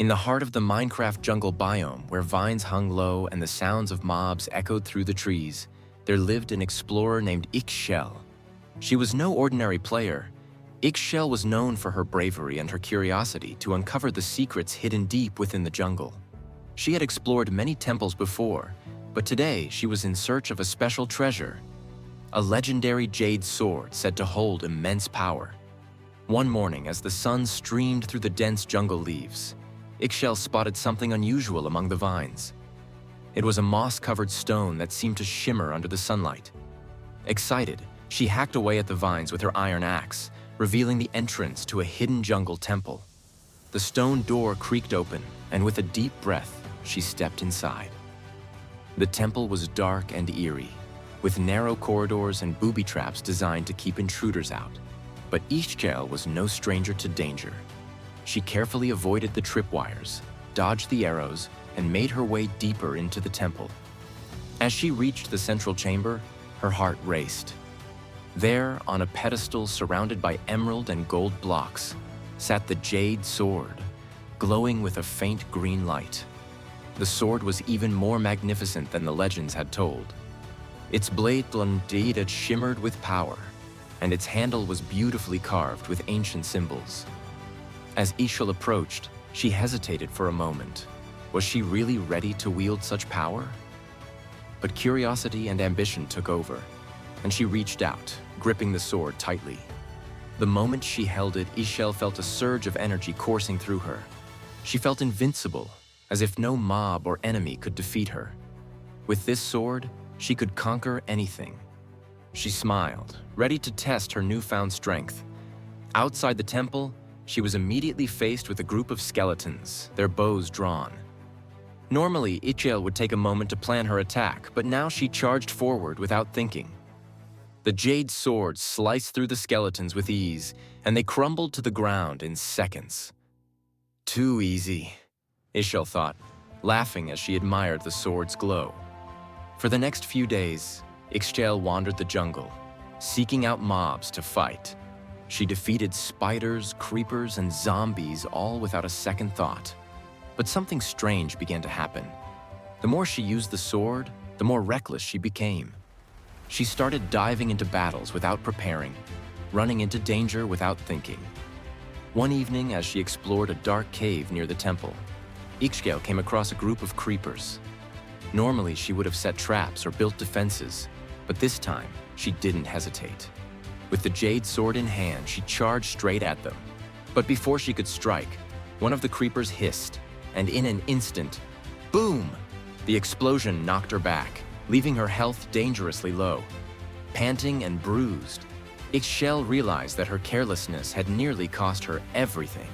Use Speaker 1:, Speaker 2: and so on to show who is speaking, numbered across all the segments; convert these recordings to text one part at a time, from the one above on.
Speaker 1: In the heart of the Minecraft jungle biome, where vines hung low and the sounds of mobs echoed through the trees, there lived an explorer named Ixchel. She was no ordinary player. Ixchel was known for her bravery and her curiosity to uncover the secrets hidden deep within the jungle. She had explored many temples before, but today she was in search of a special treasure, a legendary jade sword said to hold immense power. One morning, as the sun streamed through the dense jungle leaves, Ixchel spotted something unusual among the vines. It was a moss-covered stone that seemed to shimmer under the sunlight. Excited, she hacked away at the vines with her iron axe, revealing the entrance to a hidden jungle temple. The stone door creaked open, and with a deep breath, she stepped inside. The temple was dark and eerie, with narrow corridors and booby traps designed to keep intruders out. But Ixchel was no stranger to danger. She carefully avoided the tripwires, dodged the arrows, and made her way deeper into the temple. As she reached the central chamber, her heart raced. There, on a pedestal surrounded by emerald and gold blocks, sat the jade sword, glowing with a faint green light. The sword was even more magnificent than the legends had told. Its blade indeed shimmered with power, and its handle was beautifully carved with ancient symbols. As Ixchel approached, she hesitated for a moment. Was she really ready to wield such power? But curiosity and ambition took over, and she reached out, gripping the sword tightly. The moment she held it, Ixchel felt a surge of energy coursing through her. She felt invincible, as if no mob or enemy could defeat her. With this sword, she could conquer anything. She smiled, ready to test her newfound strength. Outside the temple, she was immediately faced with a group of skeletons, their bows drawn. Normally, Ixchel would take a moment to plan her attack, but now she charged forward without thinking. The jade sword sliced through the skeletons with ease, and they crumbled to the ground in seconds. Too easy, Ixchel thought, laughing as she admired the sword's glow. For the next few days, Ixchel wandered the jungle, seeking out mobs to fight. She defeated spiders, creepers, and zombies all without a second thought. But something strange began to happen. The more she used the sword, the more reckless she became. She started diving into battles without preparing, running into danger without thinking. One evening, as she explored a dark cave near the temple, Ixchel came across a group of creepers. Normally, she would have set traps or built defenses, but this time, she didn't hesitate. With the jade sword in hand, she charged straight at them. But before she could strike, one of the creepers hissed, and in an instant, boom! The explosion knocked her back, leaving her health dangerously low. Panting and bruised, Ixchel realized that her carelessness had nearly cost her everything.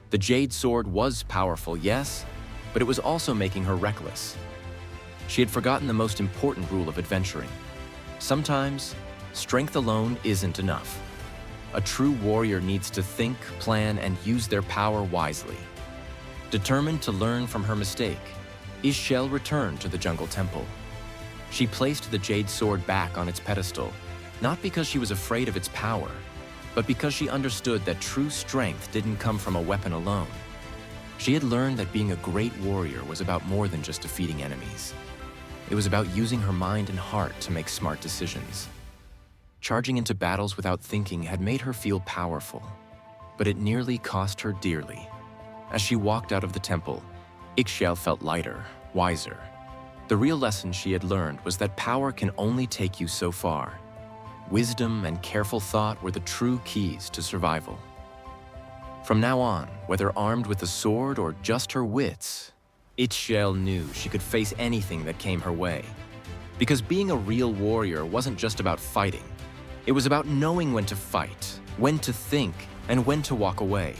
Speaker 1: The jade sword was powerful, yes, but it was also making her reckless. She had forgotten the most important rule of adventuring. Sometimes, strength alone isn't enough. A true warrior needs to think, plan, and use their power wisely. Determined to learn from her mistake, Ixchel returned to the jungle temple. She placed the jade sword back on its pedestal, not because she was afraid of its power, but because she understood that true strength didn't come from a weapon alone. She had learned that being a great warrior was about more than just defeating enemies. It was about using her mind and heart to make smart decisions. Charging into battles without thinking had made her feel powerful, but it nearly cost her dearly. As she walked out of the temple, Ixchel felt lighter, wiser. The real lesson she had learned was that power can only take you so far. Wisdom and careful thought were the true keys to survival. From now on, whether armed with a sword or just her wits, Ixchel knew she could face anything that came her way. Because being a real warrior wasn't just about fighting. It was about knowing when to fight, when to think, and when to walk away.